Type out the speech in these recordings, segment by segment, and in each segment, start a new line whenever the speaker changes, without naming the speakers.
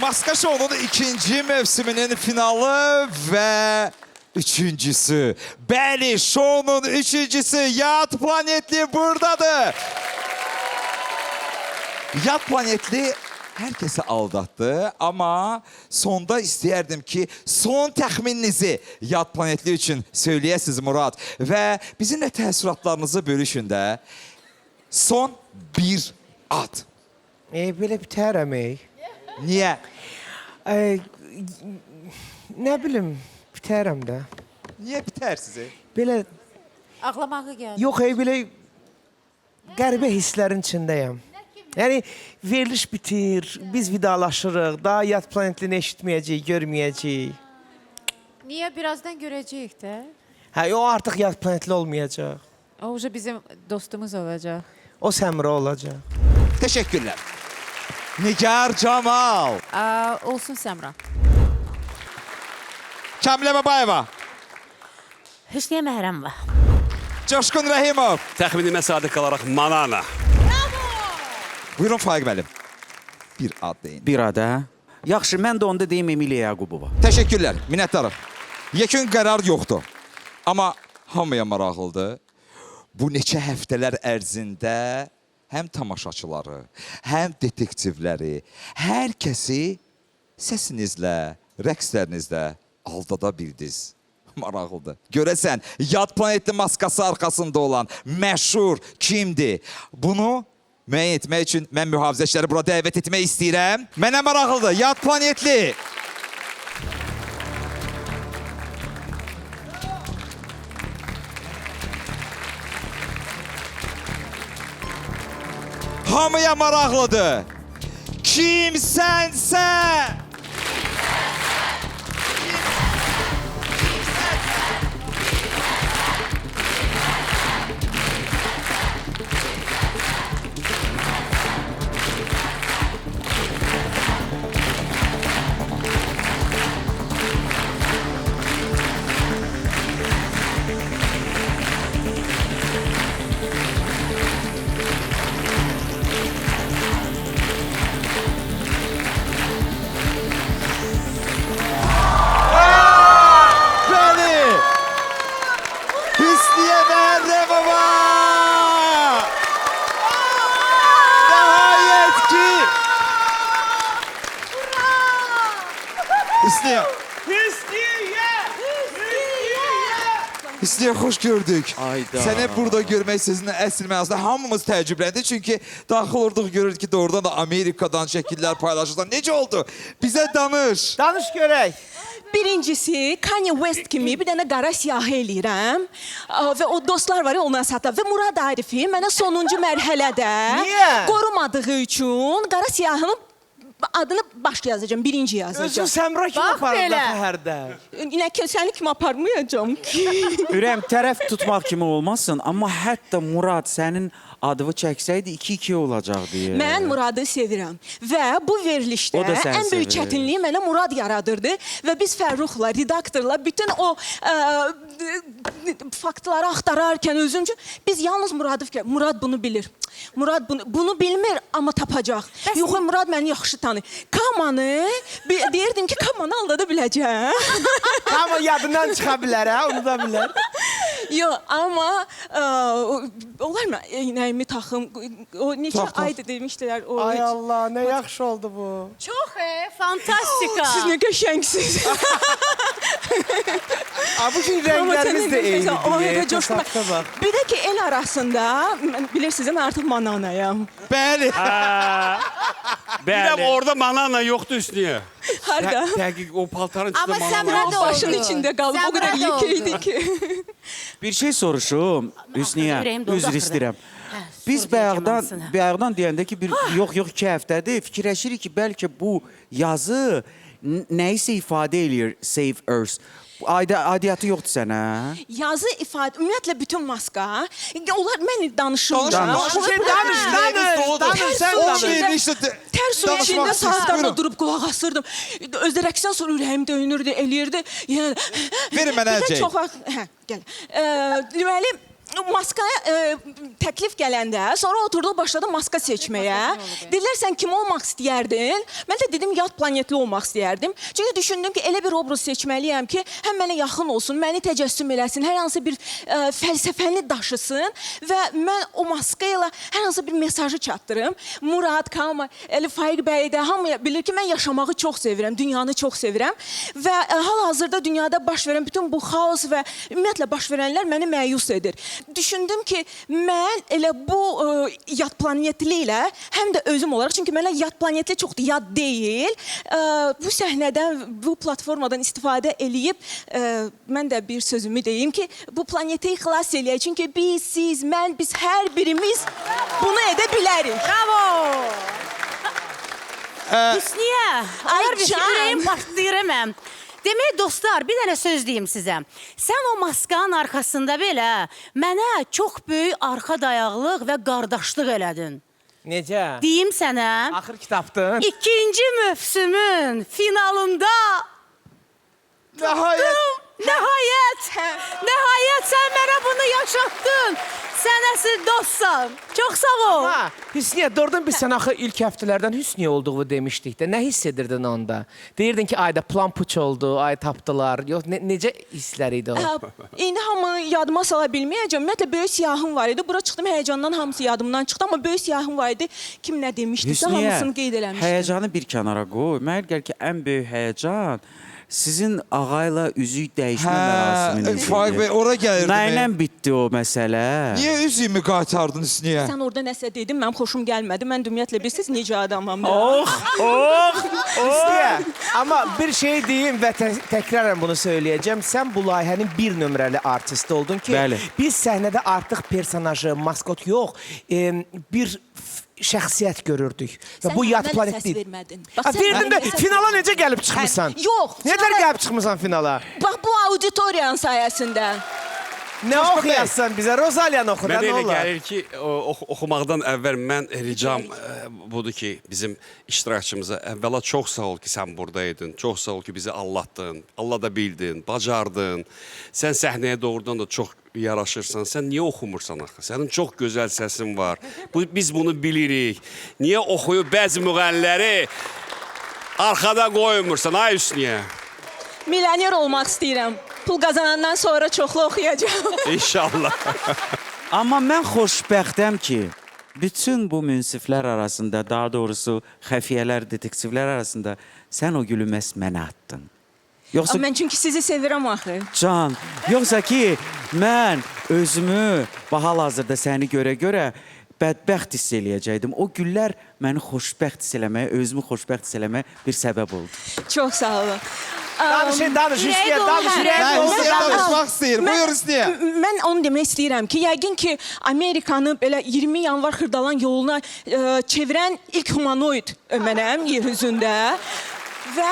Maska Show'nun ikinci mevsiminin finalı ve üçüncüsü. Bəli, şovunun üçüncüsü Yad Planetli buradadır. Yad Planetli herkesi aldattı ama sonda istəyərdim ki, son təxmininizi Yad Planetli üçün söyləyəsiniz Murad. Və bizimlə təəssüratlarınızı bölüşün də. Son bir ad.
Belə bitərəm,
Niyə?
Nə bilim, bitərəm də.
Niyə bitər sizi?
Belə,
Ağlamağı gəldi.
yox, belə qəribə hisslərin içindəyəm. Yəni, veriliş bitir, biz vidalaşırıq, daha Yad Planetlini eşitməyəcəyik, görməyəcəyik.
Niyə? Birazdan görəcəyik də.
Hə, o artıq Yad Planetli olmayacaq.
O uca bizim dostumuz olacaq.
O Səmrə olacaq.
Teşekkürler. Nigar Camal.
Olsun Səmra.
Kamile Babayeva.
Hüsniyə Məhrəmova.
Coşkun Rəhimov.
Təxminimə sadiq qalaraq Manana.
Buyurun Faiq müəllim. Bir ad deyin.
Bir ada. Yaxşı, mən də onda deyim Emiliya Yaqubova.
Teşekkürler. Minnətdarım. Yekun qərar yoxdur. Amma hamıya maraqlıdır. Bu neçə həftələr ərzində həm tamaşaçıları, həm detektivləri, hər kəsi səsinizlə, rəqslərinizlə aldada bildiniz. Maraqlıdır. Görəsən, Yad Planetli maskası arxasında olan məşhur kimdir? Bunu müəyyən etmək üçün mən mühafizəçiləri bura dəvət etmək istəyirəm. Mənə maraqlıdır. Yad Planetli. Hamıya maraqlıdır. Kimsənsə. Hüsniyə Məhrəmova! Nəhayət ki! Hüsniyə! Hüsniyə, xoş gördük.
Ayda.
Səni burada görmək sizinlə əsl mənasında hamımız təəccübləndi. Çünki daxil olduq, görürük ki, doğrudan da Amerikadan şəkillər paylaşırsan. Necə oldu? Bizə danış.
Danış görək.
Birincisi, Kanye West kimi bir dənə qara siyahı eləyirəm. Və o dostlar var ya, ondan sataq. Və Murad Arifi mənə sonuncu mərhələdə
Niyə?
qorumadığı üçün qara siyahının adını baş yazacağım, birinci yazacağım.
Özün Səmra kimi
Bax
aparır
belə.
hərdə.
Yine səni kimi aparmayacağım ki.
Ürəyim tərəf tutmaq kimi olmasın, amma hətta Murad sənin adını çəksəydi 2-2 olacaq deyə.
Mən Muradı sevirəm və bu verilişdə
O da səni
ən böyük
sevir.
çətinliyi mənə Murad yaradırdı və biz Fərruxla, redaktorla bütün o faktları axtararkən özümcə biz yalnız Muradı fikir. Murad bunu bilir. Murad bunu bilmir, amma tapacaq. Yox, Murad məni yaxşı tanıyır. Kamanı deyirdim ki, Kamanı aldada biləcəm.
Amma yadından çıxa bilər, hə? Onu da bilər.
Yox, amma olar mı eynəyimi taxım? O neçə aydır demişdilər. O
Ay Allah, nə yaxşı oldu bu.
Çox, fantastika.
Siz nə qəşəngsiniz.
Bu gün rənglərimiz də eynidir.
O elə coşma.
Təsadüfə bax.
Bir də ki, el arasında, bilirsiniz, mən artıq mananayam.
Bəli.
Biləm, orada Manana yoxdur üstüyə.
Harda?
Dəqiq, o paltarın içində
Amma
Manana.
Səmrə də
Başın
oldu.
içində qalıb, o qədər
Səmrə də
yük idi
oldu.
ki.
Bir şey soruşum, Hüsniyə,
ürəyim doldu
üzr
axırda.
istəyirəm.
Hə,
Biz
sor deyəcəm
bayaqdan deyəndə ki, yox, 2 həftədir fikirləşirik ki, bəlkə bu yazı nəyisə ifadə eləyir, Save Earth. Aidiyyatı yoxdur sənə?
Yazı ifadə, ümumiyyətlə bütün maska, onlar mən danışırım.
Danış.
Danış, sən
O
danış.
verilişdə
Tər suyun
danışmaq
içində
istəyirsən.
saatlarla
Buyurun.
durub qulaq asırdım. Özdə rəqsdən sonra ürəyim döyünürdü, eləyirdi. Yəni,
Verin mənə
bir də
əlcək.
çox vaxt, hə, gəl. Deməli, maskaya təklif gələndə, sonra oturduq, başladım maska seçməyə. Dedilər, sən kim olmaq istəyərdin? Mən də dedim, yad planetli olmaq istəyərdim. Çünki düşündüm ki, elə bir obraz seçməliyəm ki, həm mənə yaxın olsun, məni təcəssüm eləsin, hər hansı bir fəlsəfəni daşısın və mən o maska ilə hər hansı bir mesajı çatdırım. Murad, Kama, Faiq bəy də hamıya bilir ki, mən yaşamağı çox sevirəm, dünyanı çox sevirəm və hal-hazırda dünyada baş verən bütün bu xaos və ümumiyyətlə baş verənlər məni məyus edir. Düşündüm ki, mən elə bu yad planetli ilə həm də özüm olaraq, çünki mənə yad planetli çox yad deyil, bu səhnədən, bu platformadan istifadə eləyib, mən də bir sözümü deyim ki, bu planeti xilas eləyək. Çünki biz, siz, mən, biz hər birimiz bunu edə bilərik.
Bravo! Hüsniyə, onlar bir
can.
ürəyim partlayır mən. Demək, dostlar, bir dənə söz deyim sizə. Sən o maskanın arxasında belə mənə çox böyük arxa dayaqlıq və qardaşlıq elədin.
Necə?
Deyim sənə,
Axır kitabdın.
ikinci mövsümün finalında Nəhayət sən mənə bunu yaşatdın. Sən əsl dostsan. Çox sağ ol.
Ha, Hüsniyə, doğrudan biz sən axı ilk həftələrdən Hüsniyə olduğunu demişdik də. Nə hiss edirdin onda? Deyirdin ki, ayda plan puç oldu, ay tapdılar. Yox, necə hisslər idi o?
İndi hamını yadıma sala bilməyəcəm. Ümumiyyətlə, böyük siyahım var idi. Bura çıxdım, həyəcandan hamısı yadımdan çıxdı. Amma böyük siyahım var idi. Kim nə demişdisə, hamısını qeyd eləmişdim.
həyəcanı bir kənara qoy. Mənə gəlir ki, ən böyük həyəcan sizin ağayla üzük dəyişmə mərasiminiz.
Faiq bəy, ora gəlirdim.
Nə ilə bitdi o məsələ?
Niyə üzüyümü qaytardın Hüsniyə?
Sən orada nəsə dedin, mənim xoşum gəlmədi. Mən ümumiyyətlə bilirsiniz necə adamam da.
Hüsniyə, amma bir şey deyim və təkrarən bunu söyləyəcəm. Sən bu layihənin bir nömrəli artisti oldun ki,
Bəli.
biz səhnədə artıq personajı, maskot yox, bir şəxsiyyət görürdük. Və bu yad planet deyil.
vermədin.
Verdin də finala necə gəlib çıxmısan?
Yox.
Nədən gəlib çıxmısan finala?
Bax bu auditoriyanın sayəsində.
Nə oxuyasan bizə? Rozalyanı oxu da,
Mənə
nə
elə
olar?
gəlir ki, oxumaqdan əvvəl mən ricam budur ki, bizim iştirakçımıza əvvəla çox sağ ol ki, sən buradaydın. Çox sağ ol ki, bizi anlatdın. Allah da bildin, bacardın. Sən səhnəyə doğrudan da çox yaraşırsan. Sən niyə oxumursan axı? Sənin çox gözəl səsin var. Biz bunu bilirik. Niyə oxuyub bəzi müğənniləri arxada qoymursan, ay Hüsniyə?
Milyoner olmaq istəyirəm. Pul qazanandan sonra çoxlu oxuyacağam.
İnşallah.
Amma mən xoşbəxtəm ki, bütün bu münsiflər arasında, daha doğrusu xəfiyyələr, detektivlər arasında sən o gülü məhz mənə atdın. Yoxsa
Mən çünki sizi sevirəm axı.
Can, yoxsa ki, mən özümü hal-hazırda səni görə bədbəxt hiss eləyəcəkdim. O güllər məni xoşbəxt hiss eləməyə, özümü xoşbəxt hiss eləməyə bir səbəb oldu.
Çox sağ olun.
Danışın, Hüsniyə, danışın.
Hüsniyə danışmaq istəyir. Buyur Hüsniyə.
Mən onu demək istəyirəm ki, yəqin ki, Amerikanı belə 20 yanvar xırdalan yoluna çevirən ilk humanoid mənəm yer üzündə. Və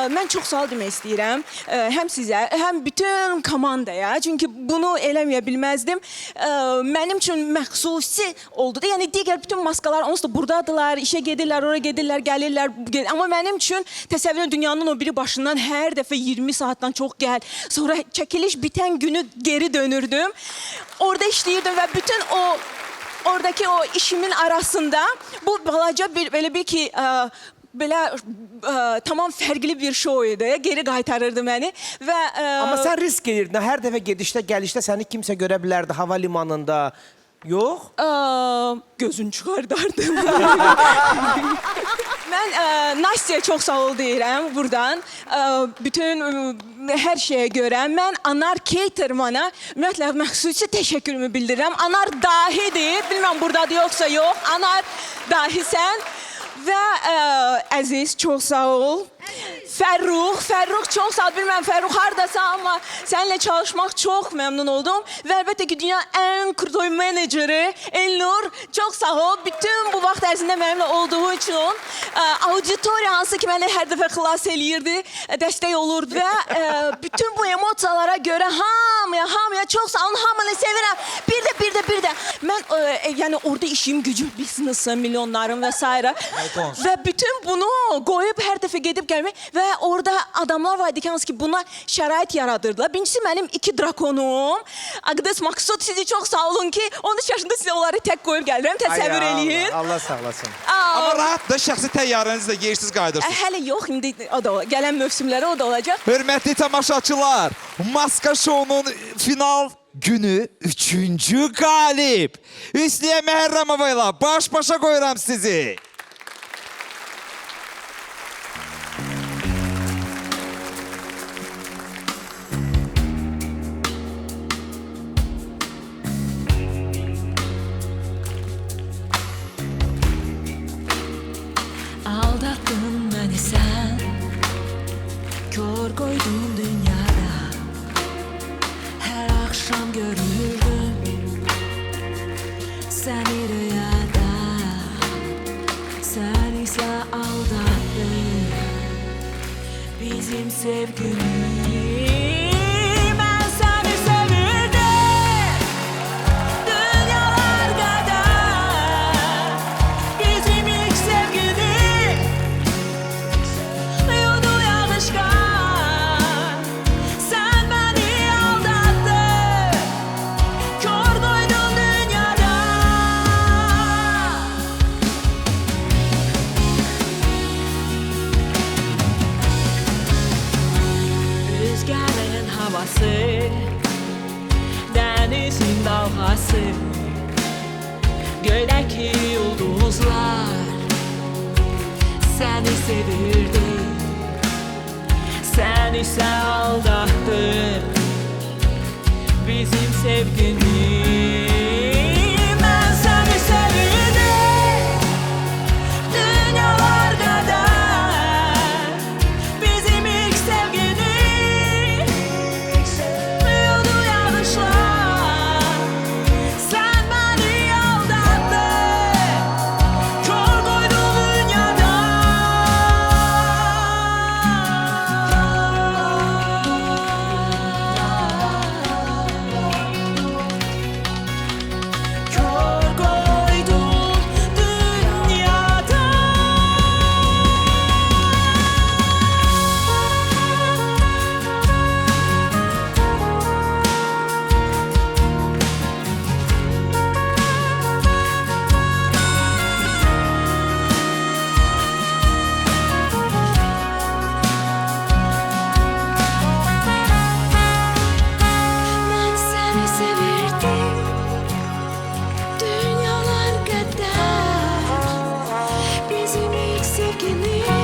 mən çox sağ ol demək istəyirəm. Həm sizə, həm bütün komandaya. Çünki bunu eləməyə bilməzdim. Mənim üçün məxsusi oldu da. Yəni, digər bütün maskalar onsuz da buradadılar, işə gedirlər, oraya gedirlər, gəlirlər. Amma mənim üçün təsəvvürün dünyanın o biri başından hər dəfə 20 saatdan çox gəl. Sonra çəkiliş bitən günü geri dönürdüm. Orada işləyirdim və bütün oradakı o işimin arasında bu balaca bir, belə bir ki... belə tamam fərqli bir şou idi. Geri qaytarırdı məni və...
Amma sən risk edirdin. Hər dəfə gedişdə, gəlişdə səni kimsə görə bilərdi hava limanında. Yox?
Gözün çıxardardım. Mən Nastya'ya çox sağ ol deyirəm buradan. Bütün hər şeyə görə. Mən Anar Caterman'a ümumiyyətlə məxsusi təşəkkürümü bildirirəm. Anar dahidir. Bilməm buradadır yoxsa yox. Anar dahisən. Və Əziz, çox sağ ol. Fərrux çox sağ ol. Bilməm Fərrux hardasan, amma səninlə çalışmaq çox məmnun oldum. Və əlbəttə ki, dünya ən krutoy meneceri Elnur, çox sağ ol. Bütün bu vaxt ərzində mənimlə olduğu üçün auditoriya hansı ki, məni hər dəfə xilas eləyirdi, dəstək olurdu. Və bütün bu emosiyalara görə hamıya çox sağ olun, hamını sevirəm. Bir də. Mən yəni orada işim, gücüm, business'ım, milyonlarım və s. Və bütün bunu qoyub hər dəfə gedib gəlmək və və orada adamlar var idi ki, hansı ki buna şərait yaradırdılar. Birincisi mənim 2 drakonum. Aqdes Maksud, sizi çox sağ olun ki, 13 yaşında sizə onları tək qoyub gəlirəm, təsəvvür eləyin.
Allah sağ olasın.
Amma rahat da şəxsi təyyarənizlə yeyirsiniz, qayıdırsınız.
Hələ yox, indi o da gələn mövsümlərə o da olacaq.
Hörmətli tamaşaçılar, Maska Show'nun final günü 3-cü qalib. Hüsniyə Məhərrəmova ilə baş-başa qoyuram sizi.
Aldattın beni sen, kör koydun dünyada. Her akşam görürdüm seni rüyada. Sen ise aldattın bizim sevgimizi. Ben seni sevirdim dünyalar kadar. Bizim ilk sevgimiz yoldu yanlışkan. Sen beni aldattın, kör koydun dünyada. Rüzgarın havası, denizin dalgası, gökteki yıldızlar seni sevirdi, sen ise aldattın bizim sevgimizi. Ben seni sevirdim dünyalar kadar. Bizim ilk sevgimiz yoldu yanlışlar. Sen beni aldattın, kör koydun dünyada. Kör koydun dünyada. Ben seni sevirdim dünyalar kadar. Bizim ilk sevgimiz